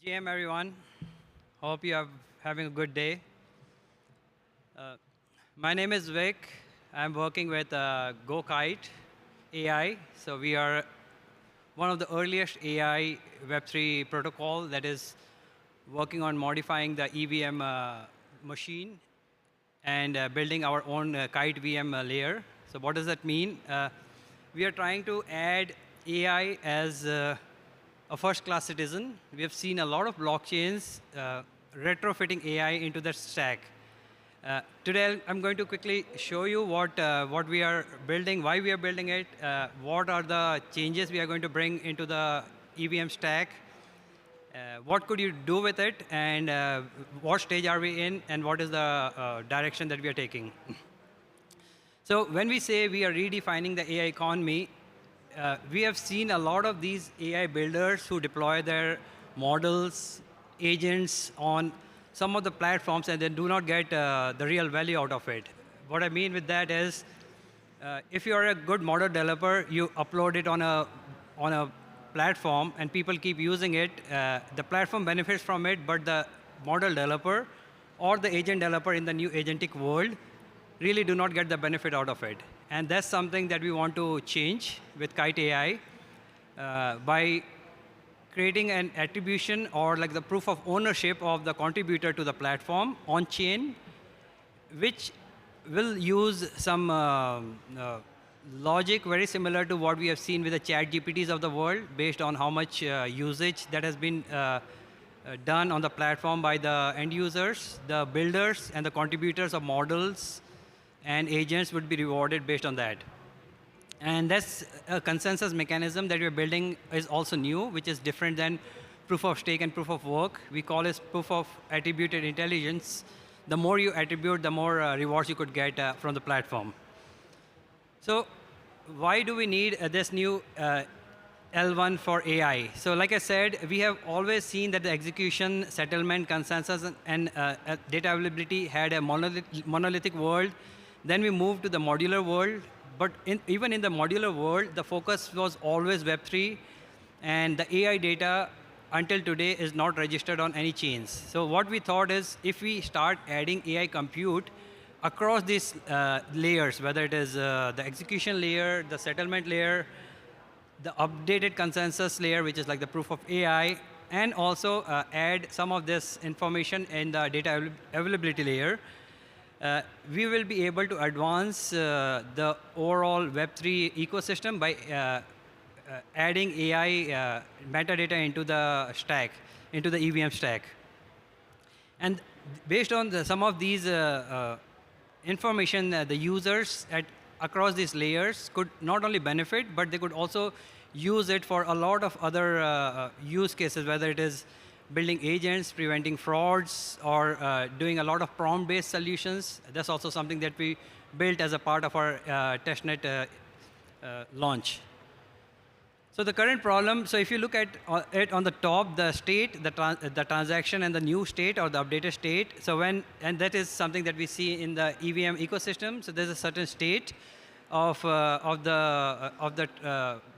GM, everyone. Hope you are having a good day. Uh, my name is Vic. I'm working with Kite AI. So we are one of the earliest AI Web3 protocol that is working on modifying the EVM machine and building our own Kite VM layer. So what does that mean? We are trying to add AI as a first-class citizen. We have seen a lot of blockchains retrofitting AI into their stack. Today, I'm going to quickly show you what we are building, why we are building it, what are the changes we are going to bring into the EVM stack, what could you do with it, and what stage are we in, and what is the direction that we are taking. So when we say we are redefining the AI economy, we have seen a lot of these AI builders who deploy their models, agents on some of the platforms and then do not get the real value out of it. What I mean with that is, if you are a good model developer, you upload it on a platform and people keep using it. The platform benefits from it, but the model developer or the agent developer in the new agentic world really do not get the benefit out of it. And that's something that we want to change with Kite AI by creating an attribution or like the proof of ownership of the contributor to the platform on chain, which will use some logic very similar to what we have seen with the chat GPTs of the world based on how much usage that has been done on the platform by the end users, the builders, and the contributors of models and agents would be rewarded based on that. And that's a consensus mechanism that we're building is also new, which is different than proof of stake and proof of work. We call it proof of attributed intelligence. The more you attribute, the more rewards you could get from the platform. So why do we need this new L1 for AI? So like I said, we have always seen that the execution, settlement, consensus, and data availability had a monolithic world. Then we moved to the modular world. But even in the modular world, the focus was always Web3. And the AI data, until today, is not registered on any chains. So what we thought is, if we start adding AI compute across these layers, whether it is the execution layer, the settlement layer, the updated consensus layer, which is like the proof of AI, and also add some of this information in the data availability layer, we will be able to advance the overall Web3 ecosystem by adding AI metadata into the stack, into the EVM stack. And based on some of these information, the users across these layers could not only benefit, but they could also use it for a lot of other use cases, whether it is building agents, preventing frauds, or doing a lot of prompt-based solutions. That's also something that we built as a part of our testnet launch. So the current problem, so if you look at it on the top, the state, the transaction, and the new state or the updated state. So and that is something that we see in the EVM ecosystem. So there's a certain state of the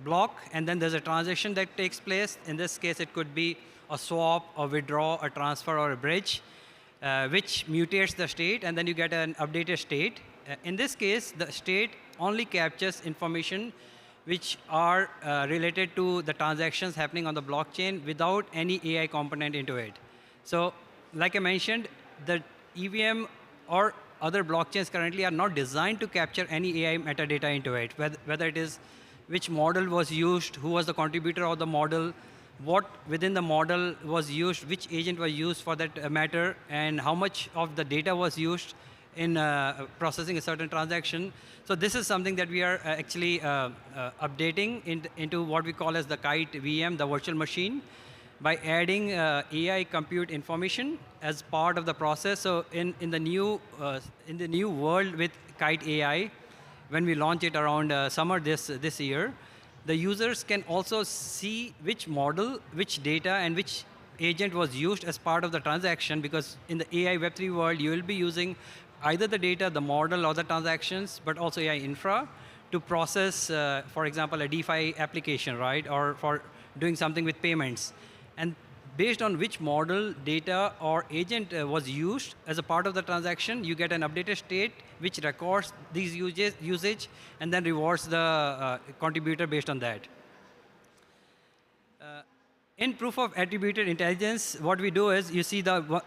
block, and then there's a transaction that takes place. In this case, it could be a swap, a withdraw, a transfer, or a bridge, which mutates the state, and then you get an updated state. In this case, the state only captures information which are related to the transactions happening on the blockchain without any AI component into it. So like I mentioned, the EVM or other blockchains currently are not designed to capture any AI metadata into it, whether it is which model was used, who was the contributor of the model, what within the model was used, which agent was used for that matter, and how much of the data was used in processing a certain transaction. So this is something that we are actually updating into what we call as the Kite VM, the virtual machine, by adding AI compute information as part of the process. So in the new world with Kite AI, when we launch it around summer this year, the users can also see which model, which data, and which agent was used as part of the transaction, because in the AI Web3 world, you will be using either the data, the model, or the transactions, but also AI infra to process, for example, a DeFi application, right? Or for doing something with payments. And based on which model, data, or agent was used as a part of the transaction, you get an updated state which records these usage and then rewards the contributor based on that. In proof of attributed intelligence, what we do is you see the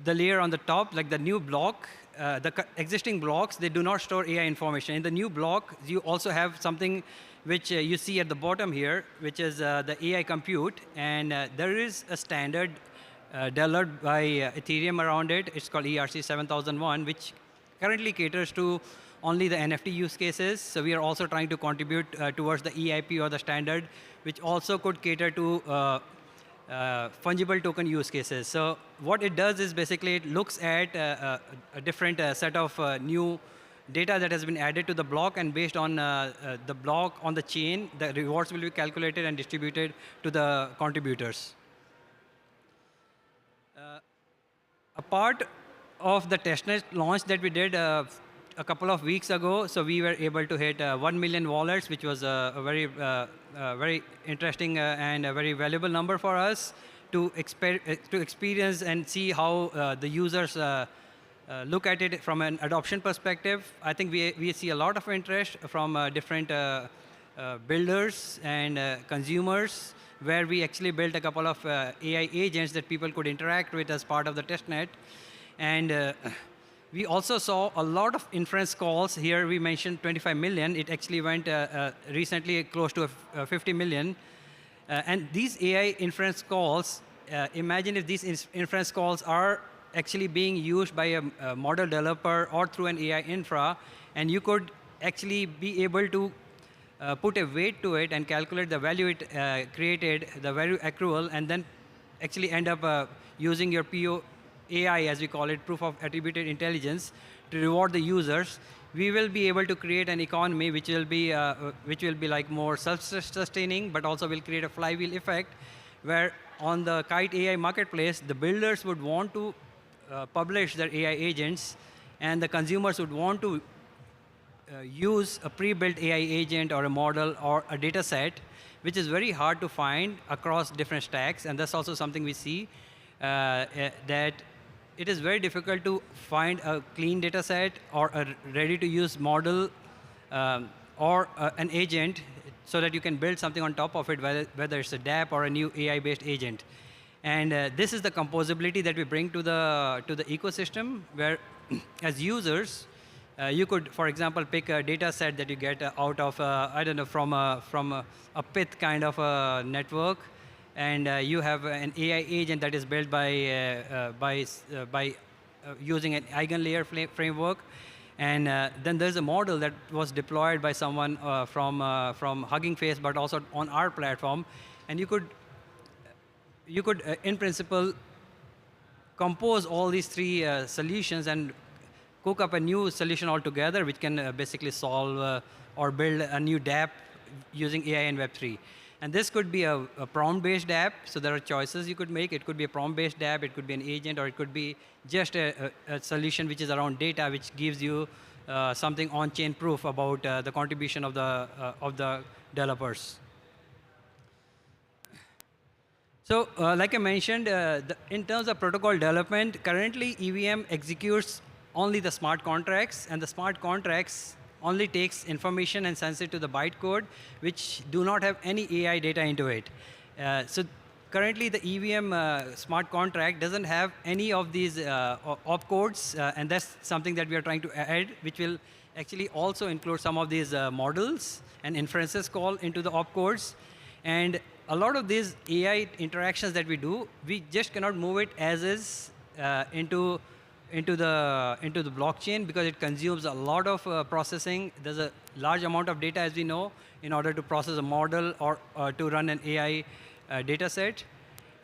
layer on the top, like the new block, the existing blocks, they do not store AI information. In the new block, you also have something which you see at the bottom here, which is the AI compute. And there is a standard developed by Ethereum around it. It's called ERC 7001, which currently caters to only the NFT use cases. So we are also trying to contribute towards the EIP or the standard, which also could cater to fungible token use cases. So what it does is basically it looks at a different set of new data that has been added to the block, and based on the block on the chain, the rewards will be calculated and distributed to the contributors. A part of the testnet launch that we did a couple of weeks ago, so we were able to hit 1 million wallets, which was a very interesting and a very valuable number for us to experience and see how the users look at it from an adoption perspective. I think we see a lot of interest from different builders and consumers, where we actually built a couple of AI agents that people could interact with as part of the testnet. And we also saw a lot of inference calls. Here we mentioned 25 million. It actually went recently close to 50 million. And these AI inference calls, imagine if these inference calls are actually being used by a model developer or through an AI infra, and you could actually be able to put a weight to it and calculate the value it created, the value accrual, and then actually end up using your PO AI, as we call it, proof of attributed intelligence, to reward the users. We will be able to create an economy which will be like more self-sustaining, but also will create a flywheel effect, where on the Kite AI marketplace, the builders would want to publish their AI agents, and the consumers would want to use a pre-built AI agent or a model or a data set, which is very hard to find across different stacks. And that's also something we see, that it is very difficult to find a clean data set or a ready-to-use model or an agent so that you can build something on top of it, whether it's a dApp or a new AI-based agent. And this is the composability that we bring to the ecosystem, where as users, you could, for example, pick a data set that you get out of, I don't know, from a Pyth kind of a network, and you have an AI agent that is built by using an eigenlayer framework, and then there's a model that was deployed by someone from Hugging Face, but also on our platform, and you could, in principle, compose all these three solutions and cook up a new solution altogether, which can basically solve or build a new dApp using AI and Web3. And this could be a prompt-based dApp, so there are choices you could make. It could be a prompt-based dApp, it could be an agent, or it could be just a solution which is around data, which gives you something on-chain proof about the contribution of the developers. So, like I mentioned, in terms of protocol development, currently EVM executes only the smart contracts, and the smart contracts only takes information and sends it to the bytecode, which do not have any AI data into it. So currently, the EVM smart contract doesn't have any of these opcodes, and that's something that we are trying to add, which will actually also include some of these models and inferences call into the opcodes. And a lot of these AI interactions that we do, we just cannot move it as is into the blockchain, because it consumes a lot of processing. There's a large amount of data, as we know, in order to process a model or to run an AI data set.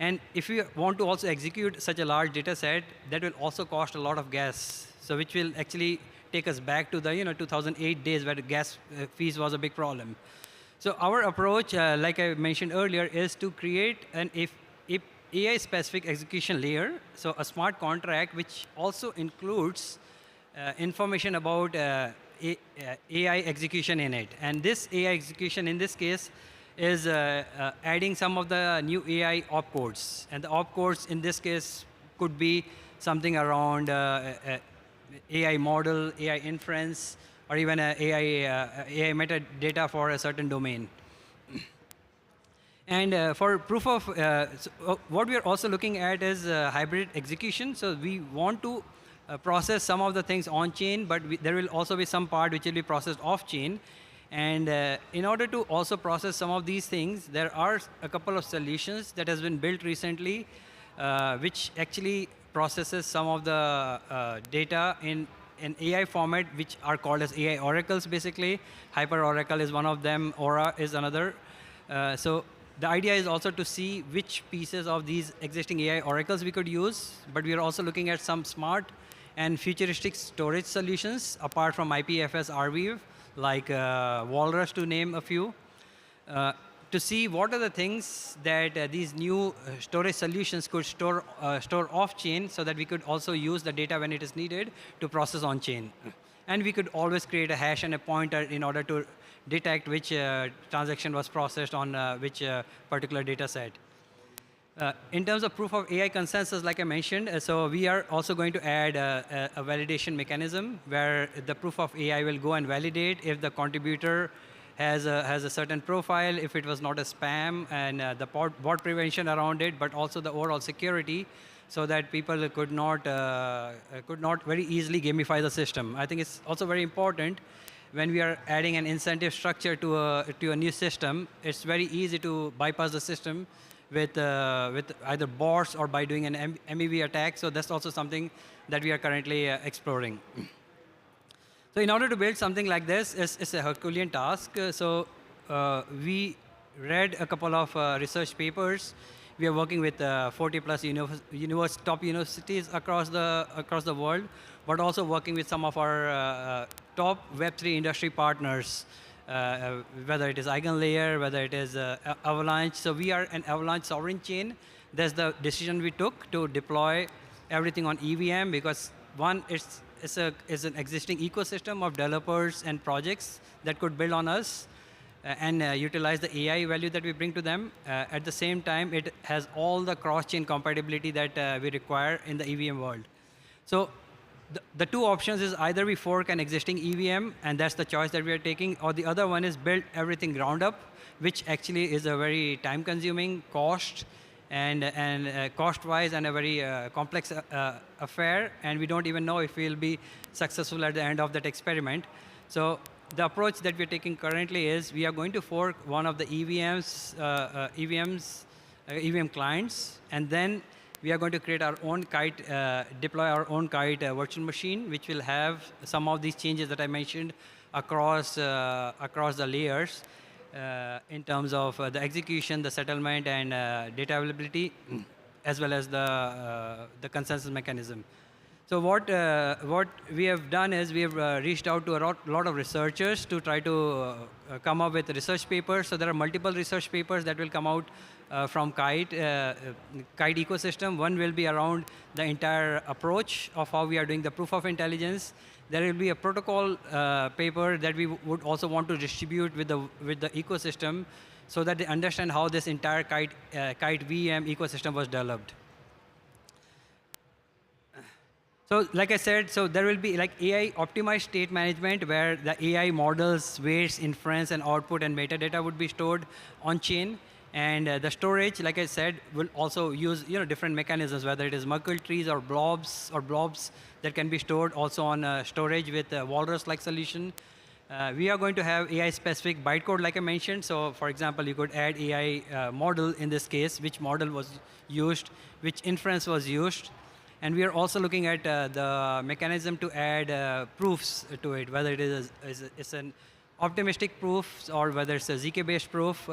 And if you want to also execute such a large data set, that will also cost a lot of gas. So which will actually take us back to the 2008 days, where the gas fees was a big problem. So our approach, like I mentioned earlier, is to create an AI-specific execution layer, so a smart contract which also includes information about AI execution in it. And this AI execution, in this case, is adding some of the new AI opcodes. And the opcodes in this case could be something around AI model, AI inference, or even AI metadata for a certain domain. And for proof of, what we are also looking at is hybrid execution. So we want to process some of the things on chain, but there will also be some part which will be processed off chain. And in order to also process some of these things, there are a couple of solutions that has been built recently, which actually processes some of the data in an AI format, which are called as AI oracles, basically. Hyper Oracle is one of them, Aura is another. So the idea is also to see which pieces of these existing AI oracles we could use, but we are also looking at some smart and futuristic storage solutions apart from IPFS Arweave, like Walrus, to name a few, to see what are the things that these new storage solutions could store off-chain, so that we could also use the data when it is needed to process on-chain. And we could always create a hash and a pointer in order to detect which transaction was processed on which particular data set. In terms of proof of AI consensus, like I mentioned, so we are also going to add a validation mechanism where the proof of AI will go and validate if the contributor has a certain profile, if it was not a spam, and the bot prevention around it, but also the overall security, so that people could not very easily gamify the system. I think it's also very important when we are adding an incentive structure to a new system. It's very easy to bypass the system with either bots or by doing an MEV attack. So that's also something that we are currently exploring. So in order to build something like this, it's a Herculean task. We read a couple of research papers. We are working with 40 plus top universities across the world, but also working with some of our top Web3 industry partners, whether it is EigenLayer, whether it is Avalanche. So we are an Avalanche sovereign chain. That's the decision we took to deploy everything on EVM, because one, it's an existing ecosystem of developers and projects that could build on us and utilize the AI value that we bring to them. At the same time, it has all the cross-chain compatibility that we require in the EVM world. So the two options is either we fork an existing EVM, and that's the choice that we are taking, or the other one is build everything ground up, which actually is a very time-consuming cost and cost-wise and a very complex affair, and we don't even know if we'll be successful at the end of that experiment. So the approach that we're taking currently is we are going to fork one of the EVM clients, and then we are going to create our own Kite, deploy our own Kite virtual machine, which will have some of these changes that I mentioned across the layers in terms of the execution, the settlement, and data availability, as well as the consensus mechanism. So what we have done is we have reached out to a lot of researchers to try to come up with research papers. So there are multiple research papers that will come out from Kite ecosystem. One will be around the entire approach of how we are doing the proof of intelligence. There will be a protocol paper that we would also want to distribute with the ecosystem, so that they understand how this entire Kite VM ecosystem was developed. So like I said, so there will be like AI optimized state management, where the AI models, weights, inference, and output and metadata would be stored on chain. And the storage, like I said, will also use different mechanisms, whether it is Merkle trees or blobs that can be stored also on storage with a Walrus-like solution. We are going to have AI-specific bytecode, like I mentioned. So for example, you could add AI model in this case, which model was used, which inference was used. And we are also looking at the mechanism to add proofs to it, whether it is it's an optimistic proof or whether it's a ZK-based proof.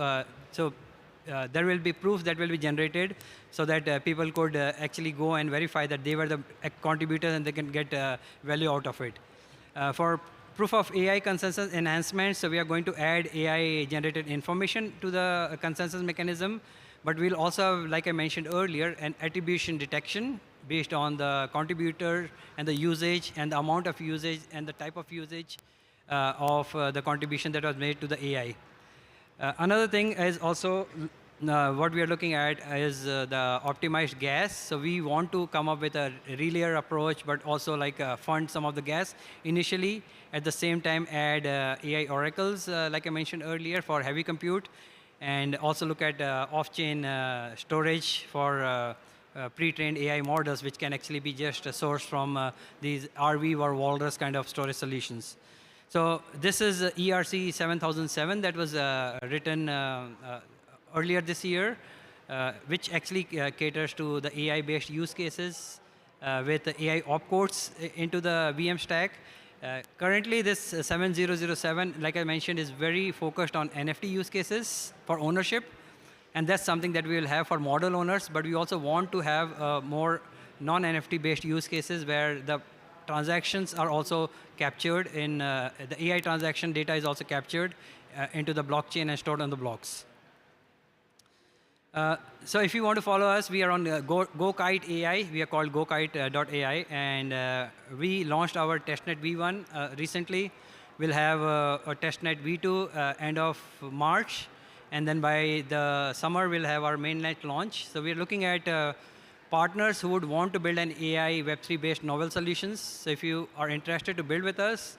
There will be proof that will be generated, so that people could actually go and verify that they were the contributors and they can get value out of it. For proof of AI consensus enhancement, so we are going to add AI-generated information to the consensus mechanism, but we'll also have, like I mentioned earlier, an attribution detection based on the contributor and the usage and the amount of usage and the type of usage of the contribution that was made to the AI. Another thing is also what we are looking at is the optimized gas. So we want to come up with a relayer approach, but also like fund some of the gas initially. At the same time, add AI oracles, like I mentioned earlier, for heavy compute, and also look at off-chain storage for pre-trained AI models, which can actually be just sourced from these RV or Walrus kind of storage solutions. So this is ERC 7007 that was written earlier this year, which actually caters to the AI-based use cases with the AI opcodes into the VM stack. Currently, this 7007, like I mentioned, is very focused on NFT use cases for ownership. And that's something that we will have for model owners, but we also want to have more non-NFT based use cases where the transactions are also captured in, the AI transaction data is also captured into the blockchain and stored on the blocks. So if you want to follow us, we are on Kite AI. We are called GoKite.ai, and we launched our testnet V1 recently. We'll have a testnet V2 end of March, and then by the summer we'll have our mainnet launch. So we're looking at partners who would want to build an AI Web3 based novel solutions. So if you are interested to build with us,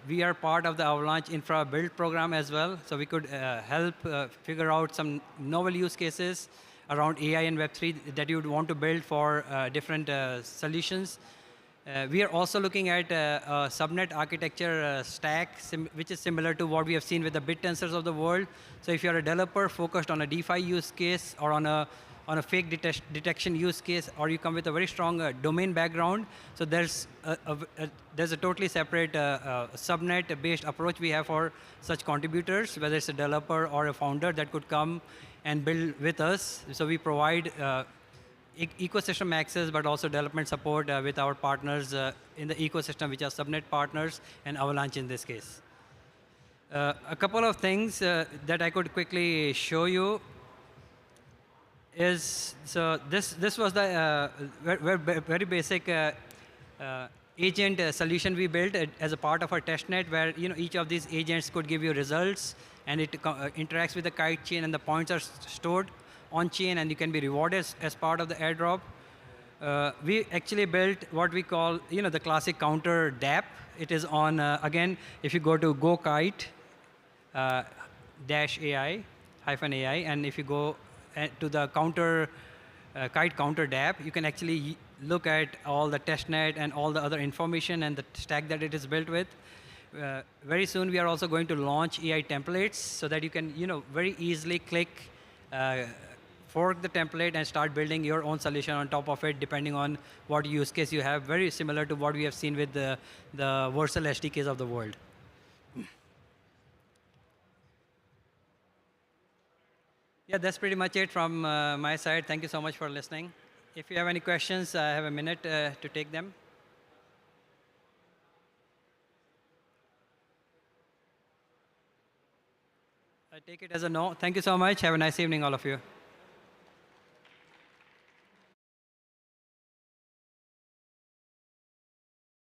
we are part of the Avalanche Infra Build program as well. So we could help figure out some novel use cases around AI and Web3 that you would want to build for different solutions. We are also looking at a subnet architecture stack, which is similar to what we have seen with the BitTensors of the world. So if you're a developer focused on a DeFi use case or on a fake detection use case, or you come with a very strong domain background, so there's a totally separate subnet-based approach we have for such contributors, whether it's a developer or a founder that could come and build with us. So we provide ecosystem access, but also development support with our partners in the ecosystem, which are subnet partners and Avalanche in this case. A couple of things that I could quickly show you is, so this was the very basic agent solution we built as a part of our testnet, where each of these agents could give you results, and it interacts with the kite chain, and the points are stored on chain, and you can be rewarded as part of the airdrop. We actually built what we call the classic counter DApp. It is on again, if you go to GoKite -AI -AI, and if you go to the Kite counter DApp, you can actually look at all the testnet and all the other information and the stack that it is built with. Very soon, we are also going to launch AI templates so that you can very easily click, fork the template, and start building your own solution on top of it, depending on what use case you have. Very similar to what we have seen with the Versal SDKs of the world. Yeah, that's pretty much it from my side. Thank you so much for listening. If you have any questions, I have a minute to take them. I take it as a no. Thank you so much. Have a nice evening, all of you.